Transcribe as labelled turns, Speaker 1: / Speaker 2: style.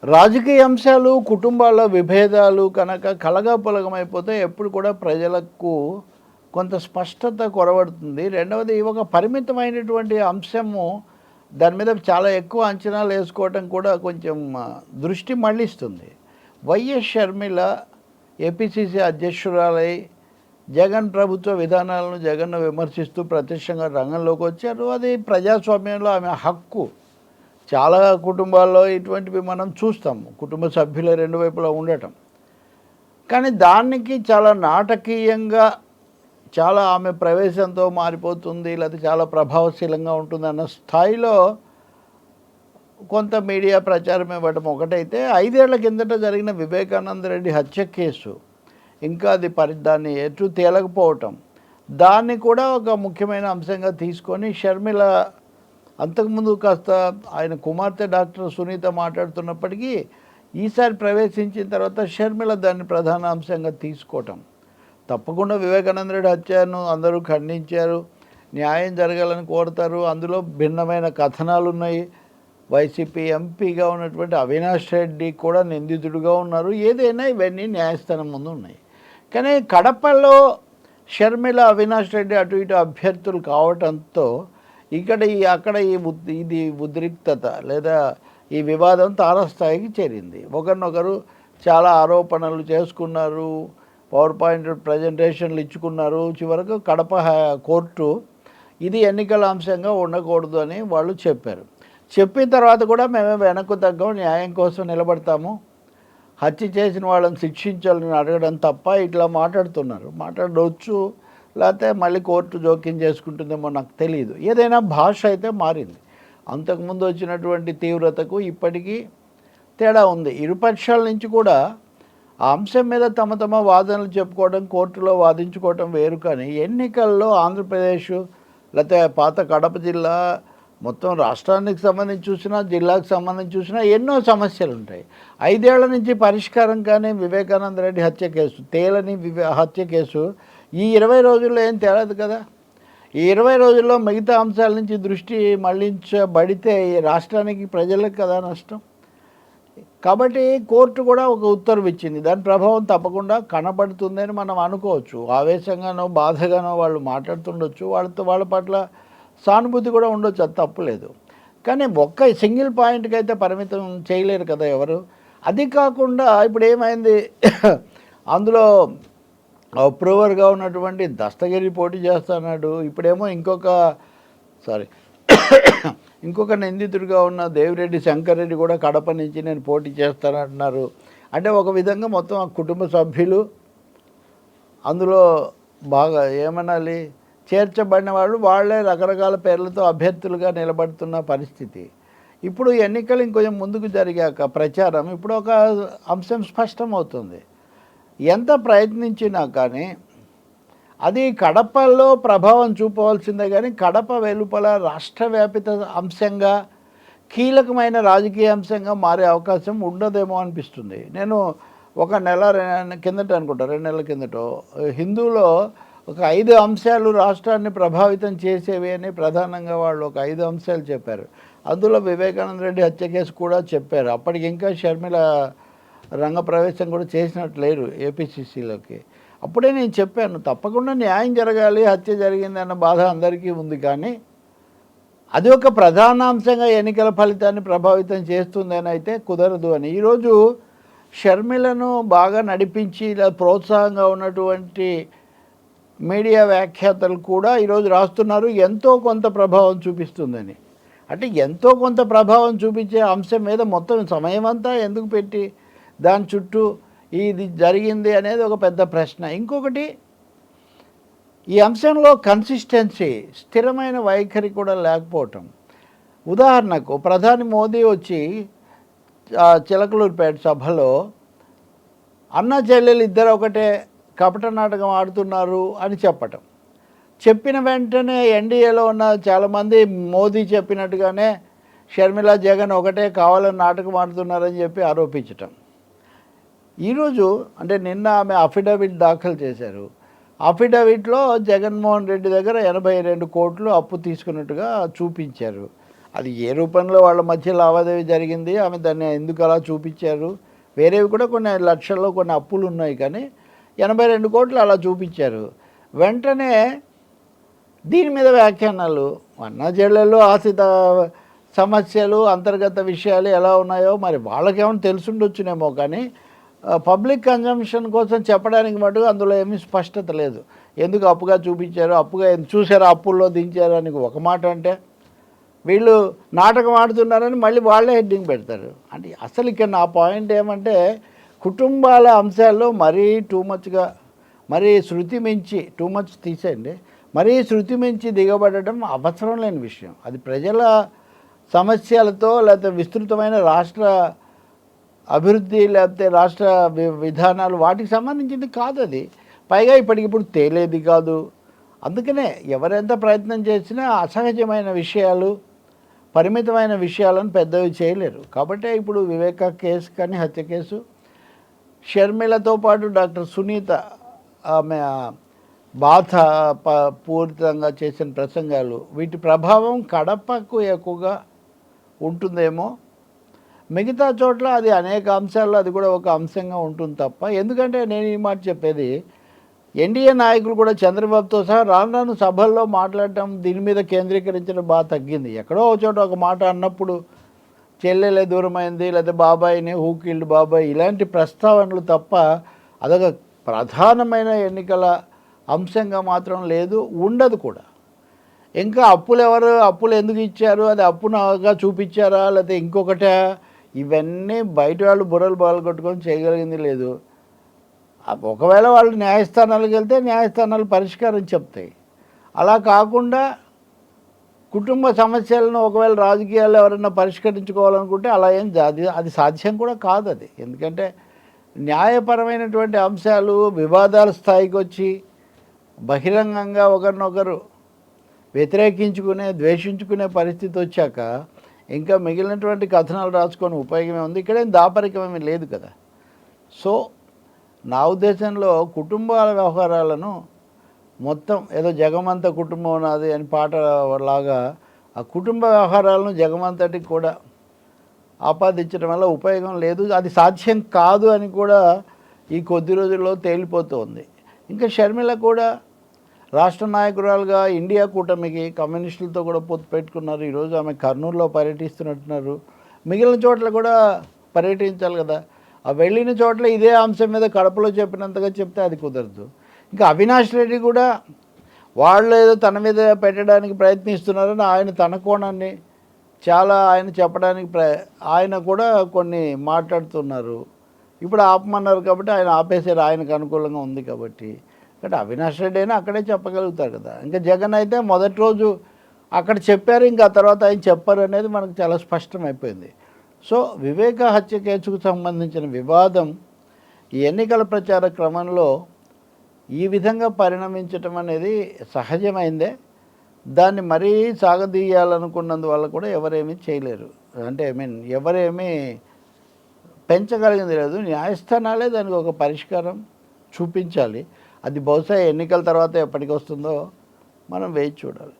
Speaker 1: రాజకీయ అంశాలు, కుటుంబాల విభేదాలు కనుక కలగాపులగమైపోతే ఎప్పుడు కూడా ప్రజలకు కొంత స్పష్టత కొరవడుతుంది. రెండవది ఒక పరిమితమైనటువంటి అంశము దాని మీద చాలా ఎక్కువ అంచనాలు వేసుకోవటం కూడా కొంచెం దృష్టి మళ్లిస్తుంది. వైఎస్ షర్మిల ఏపీసీసీ అధ్యక్షురాలై జగన్ ప్రభుత్వ విధానాలను జగన్ను విమర్శిస్తూ ప్రత్యక్షంగా రంగంలోకి వచ్చారు. అది ప్రజాస్వామ్యంలో ఆమె హక్కు. చాలా కుటుంబాల్లో ఇటువంటివి మనం చూస్తాము. కుటుంబ సభ్యుల రెండు వైపులా ఉండటం. కానీ దానికి చాలా నాటకీయంగా చాలా ఆమె ప్రవేశంతో మారిపోతుంది, లేకపోతే చాలా ప్రభావశీలంగా ఉంటుందన్న స్థాయిలో కొంత మీడియా ప్రచారం ఇవ్వడం ఒకటైతే, 5 ఏళ్ల కిందట జరిగిన వివేకానంద రెడ్డి హత్య కేసు ఇంకా అది దాన్ని ఎటు తేలకపోవటం, దాన్ని కూడా ఒక ముఖ్యమైన అంశంగా తీసుకొని షర్మిల అంతకుముందు కాస్త ఆయన కుమార్తె డాక్టర్ సునీత మాట్లాడుతున్నప్పటికీ ఈసారి ప్రవేశించిన తర్వాత షర్మిల దాన్ని ప్రధాన అంశంగా తీసుకోవటం. తప్పకుండా వివేకానంద రెడ్డి హత్యను అందరూ ఖండించారు, న్యాయం జరగాలని కోరుతారు. అందులో భిన్నమైన కథనాలు ఉన్నాయి. వైసీపీ ఎంపీగా ఉన్నటువంటి అవినాష్ రెడ్డి కూడా నిందితుడిగా ఉన్నారు. ఏదైనా ఇవన్నీ న్యాయస్థానం ముందు ఉన్నాయి. కానీ కడపలో షర్మిల, అవినాష్ రెడ్డి అటు ఇటు అభ్యర్థులు కావటంతో అక్కడ ఇది ఉద్రిక్తత లేదా ఈ వివాదం తారస్థాయికి చేరింది. ఒకరినొకరు చాలా ఆరోపణలు చేసుకున్నారు, పవర్ పాయింట్ ప్రజెంటేషన్లు ఇచ్చుకున్నారు. చివరకు కడప కోర్టు ఇది ఎన్నికల అంశంగా ఉండకూడదు అని వాళ్ళు చెప్పారు. చెప్పిన తర్వాత కూడా మేమే వెనక్కు తగ్గం, న్యాయం కోసం నిలబడతాము, హత్య చేసిన వాళ్ళని శిక్షించాలని అడగడం తప్ప ఇట్లా మాట్లాడవచ్చు. లేకపోతే మళ్ళీ కోర్టు జోక్యం చేసుకుంటుందేమో నాకు తెలియదు. ఏదైనా భాష అయితే మారింది. అంతకుముందు వచ్చినటువంటి తీవ్రతకు ఇప్పటికీ తేడా ఉంది. ఇరుపక్షాల నుంచి కూడా ఆ అంశం మీద తమ వాదనలు చెప్పుకోవడం, కోర్టులో వాదించుకోవడం వేరు. కానీ ఎన్నికల్లో ఆంధ్రప్రదేశ్ లేకపోతే పాత కడప జిల్లా మొత్తం రాష్ట్రానికి సంబంధించి చూసినా, జిల్లాకు సంబంధించి చూసినా ఎన్నో సమస్యలు ఉంటాయి. 5 ఏళ్ల నుంచి పరిష్కారం కానీ వివేకానంద రెడ్డి హత్య కేసు, తేలని హత్య కేసు ఈ 20 రోజుల్లో ఏం తేలదు కదా. ఈ 20 రోజుల్లో మిగతా అంశాల నుంచి దృష్టి మళ్లించబడితే ఈ రాష్ట్రానికి ప్రజలకు కదా నష్టం. కాబట్టి కోర్టు కూడా ఒక ఉత్తర్వు ఇచ్చింది. దాని ప్రభావం తప్పకుండా కనబడుతుందని మనం అనుకోవచ్చు. ఆవేశంగానో బాధగానో వాళ్ళు మాట్లాడుతుండొచ్చు, వాళ్ళ పట్ల సానుభూతి కూడా ఉండొచ్చు, అది తప్పులేదు. కానీ ఒక్క సింగిల్ పాయింట్కి అయితే పరిమితం చేయలేరు కదా ఎవరు. అది కాకుండా ఇప్పుడు ఏమైంది, అందులో అప్రూవర్గా ఉన్నటువంటి దస్తగిరి పోటీ చేస్తున్నాడు. ఇప్పుడేమో ఇంకొక నిందితుడిగా ఉన్న దేవిరెడ్డి శంకర్ రెడ్డి కూడా కడప నుంచి నేను పోటీ చేస్తానంటున్నారు. అంటే ఒక విధంగా మొత్తం ఆ కుటుంబ సభ్యులు అందులో బాగా ఏమనాలి చేర్చబడిన వాళ్ళే రకరకాల పేర్లతో అభ్యర్థులుగా నిలబడుతున్న పరిస్థితి. ఇప్పుడు ఎన్నికలు ఇంకొంచెం ముందుకు జరిగాక ప్రచారం ఇప్పుడు ఒక అంశం స్పష్టమవుతుంది. ఎంత ప్రయత్నించినా కానీ అది కడపలో ప్రభావం చూపవలసిందే, కానీ కడప వెలుపల రాష్ట్రవ్యాపిత అంశంగా కీలకమైన రాజకీయ అంశంగా మారే అవకాశం ఉండదేమో అనిపిస్తుంది. నేను ఒక నెల కిందట అనుకుంటా, 2 నెలల కిందటో హిందూలో ఒక 5 అంశాలు రాష్ట్రాన్ని ప్రభావితం చేసేవి అని ప్రధానంగా వాళ్ళు ఒక 5 అంశాలు చెప్పారు. అందులో వివేకానంద రెడ్డి హత్య కేసు కూడా చెప్పారు. అప్పటికి ఇంకా షర్మిల రంగప్రవేశం కూడా చేసినట్టు లేరు ఏపీసీసీలోకి. అప్పుడే నేను చెప్పాను, తప్పకుండా న్యాయం జరగాలి, హత్య జరిగిందన్న బాధ అందరికీ ఉంది. కానీ అది ఒక ప్రధాన అంశంగా ఎన్నికల ఫలితాన్ని ప్రభావితం చేస్తుందని అయితే కుదరదు అని. ఈరోజు షర్మిలను బాగా నడిపించి ఇలా ప్రోత్సాహంగా ఉన్నటువంటి మీడియా వ్యాఖ్యాతలు కూడా ఈరోజు రాస్తున్నారు ఎంతో కొంత ప్రభావం చూపిస్తుందని. అంటే ఎంతో కొంత ప్రభావం చూపించే అంశం మీద మొత్తం సమయం అంతా ఎందుకు పెట్టి దాని చుట్టూ ఇది జరిగింది అనేది ఒక పెద్ద ప్రశ్న. ఇంకొకటి, ఈ అంశంలో కన్సిస్టెన్సీ, స్థిరమైన వైఖరి కూడా లేకపోవటం. ఉదాహరణకు ప్రధాని మోదీ వచ్చి చిలకలూరుపేట సభలో అన్న చెల్లెలు ఇద్దరు ఒకటే కపట నాటకం ఆడుతున్నారు అని చెప్పిన వెంటనే ఎన్డీఏలో ఉన్న చాలామంది మోదీ చెప్పినట్టుగానే షర్మిల జగన్ ఒకటే కావాలని నాటకం ఆడుతున్నారని చెప్పి ఆరోపించటం. ఈరోజు అంటే నిన్న ఆమె అఫిడవిట్ దాఖలు చేశారు. అఫిడవిట్లో జగన్మోహన్ రెడ్డి దగ్గర 82 కోట్లు అప్పు తీసుకున్నట్టుగా చూపించారు. అది ఏ రూపంలో వాళ్ళ మధ్య లావాదేవీ జరిగింది, ఆమె దాన్ని ఎందుకు అలా చూపించారు, వేరేవి కూడా కొన్ని లక్షల్లో కొన్ని అప్పులు ఉన్నాయి, కానీ 82 కోట్లు అలా చూపించారు. వెంటనే దీని మీద వ్యాఖ్యానాలు, అన్నా చెల్లెళ్ళు ఆస్తి సమస్యలు అంతర్గత విషయాలు ఎలా ఉన్నాయో మరి వాళ్ళకేమైనా తెలుసుండొచ్చునేమో, కానీ పబ్లిక్ కన్జంప్షన్ కోసం చెప్పడానికి మటుకు అందులో ఏమీ స్పష్టత లేదు. ఎందుకు అప్పుగా చూపించారు, అప్పుగా చూసారా అప్పుల్లో దించారు అని ఒక మాట అంటే, వీళ్ళు నాటకం ఆడుతున్నారని మళ్ళీ వాళ్ళే హెడ్డింగ్ పెడతారు. అంటే అసలు ఇక్కడ నా పాయింట్ ఏమంటే, కుటుంబాల అంశాల్లో మరీ టూ మచ్గా, మరీ శృతి మించి, టూ మచ్ తీసేయండి, మరీ శృతి మించి దిగబడటం అవసరం లేని విషయం. అది ప్రజల సమస్యలతో లేకపోతే విస్తృతమైన రాష్ట్ర అభివృద్ధి లేకపోతే రాష్ట్ర విధానాలు వాటికి సంబంధించింది కాదు అది. పైగా ఇప్పటికిప్పుడు తేలేది కాదు. అందుకనే ఎవరెంత ప్రయత్నం చేసినా అసహజమైన విషయాలు, పరిమితమైన విషయాలను పెద్దవి చేయలేరు. కాబట్టి ఇప్పుడు వివేక కేసు కానీ, హత్య కేసు, షర్మిలతో పాటు డాక్టర్ సునీత ఆమె బాధ పూరితంగా చేసిన ప్రసంగాలు, వీటి ప్రభావం కడపకు ఎక్కువగా ఉంటుందేమో. మిగతా చోట్ల అది అనేక అంశాల్లో అది కూడా ఒక అంశంగా ఉంటుంది తప్ప. ఎందుకంటే నేను ఈ మాట చెప్పేది, ఎన్డీఏ నాయకులు కూడా చంద్రబాబుతో సహా రాను రాను సభల్లో మాట్లాడటం దీని మీద కేంద్రీకరించడం బాగా తగ్గింది. ఎక్కడో ఒక చోట ఒక మాట అన్నప్పుడు చెల్లెలే దూరమైంది, లేకపోతే బాబాయిని హూ కిల్డ్ బాబాయ్, ఇలాంటి ప్రస్తావనలు తప్ప అదొక ప్రధానమైన ఎన్నికల అంశంగా మాత్రం లేదు, ఉండదు కూడా. ఇంకా అప్పులు ఎందుకు ఇచ్చారు, అది అప్పుగా చూపించారా లేకపోతే ఇంకొకటా, ఇవన్నీ బయట వాళ్ళు బుర్రలు బాగొట్టుకొని చేయగలిగింది లేదు. ఒకవేళ వాళ్ళు న్యాయస్థానాలకు వెళ్తే న్యాయస్థానాలు పరిష్కారం చెప్తాయి. అలా కాకుండా కుటుంబ సమస్యలను ఒకవేళ రాజకీయాలు ఎవరైనా పరిష్కరించుకోవాలనుకుంటే అలా ఏం అది సాధ్యం కూడా కాదు అది. ఎందుకంటే న్యాయపరమైనటువంటి అంశాలు వివాదాల స్థాయికి వచ్చి బహిరంగంగా ఒకరినొకరు వ్యతిరేకించుకునే, ద్వేషించుకునే పరిస్థితి వచ్చాక ఇంకా మిగిలినటువంటి కథనాలు రాసుకొని ఉపయోగమే ఉంది. ఇక్కడేం దాపరికమేమీ లేదు కదా. సో నా ఉద్దేశంలో కుటుంబాల వ్యవహారాలను మొత్తం ఏదో జగమంత కుటుంబం నాది అని పాట లాగా ఆ కుటుంబ వ్యవహారాలను జగమంతటికి కూడా ఆపాదించడం వల్ల ఉపయోగం లేదు, అది సాధ్యం కాదు అని కూడా ఈ కొద్ది రోజుల్లో తేలిపోతుంది. ఇంకా షర్మిల కూడా రాష్ట్ర నాయకురాలుగా ఇండియా కూటమికి కమ్యూనిస్టులతో కూడా పొత్తు పెట్టుకున్నారు. ఈరోజు ఆమె కర్నూలులో పర్యటిస్తున్నట్టున్నారు. మిగిలిన చోట్ల కూడా పర్యటించాలి కదా. ఆ వెళ్ళిన చోట్ల ఇదే అంశం మీద కడపలో చెప్పినంతగా చెప్తే అది కుదరదు. ఇంకా అవినాష్ రెడ్డి కూడా వాళ్ళు ఏదో తన మీద పెట్టడానికి ప్రయత్నిస్తున్నారని ఆయన తన కోణాన్ని చాలా ఆయన చెప్పడానికి ఆయన కూడా కొన్ని మాట్లాడుతున్నారు. ఇప్పుడు ఆపమన్నారు కాబట్టి ఆయన ఆపేసారు, ఆయనకు అనుకూలంగా ఉంది కాబట్టి. కాబట్టి అవినాష్ రెడ్డి అయినా అక్కడే చెప్పగలుగుతారు కదా. ఇంకా జగన్ అయితే మొదటి రోజు అక్కడ చెప్పారు, ఇంకా తర్వాత ఆయన చెప్పారు అనేది మనకు చాలా స్పష్టమైపోయింది. సో వివేక హత్య కేసుకు సంబంధించిన వివాదం ఈ ఎన్నికల ప్రచార క్రమంలో ఈ విధంగా పరిణమించటం అనేది సహజమైందే. దాన్ని మరీ సాగదీయాలనుకున్నందువల్ల కూడా ఎవరేమీ చేయలేరు. అంటే ఎవరేమీ పెంచగలిగింది లేదు. న్యాయస్థానాలే దానికి ఒక పరిష్కారం చూపించాలి. అది బహుశా ఎన్నికల తర్వాత ఎప్పటికి వస్తుందో మనం వేచి చూడాలి.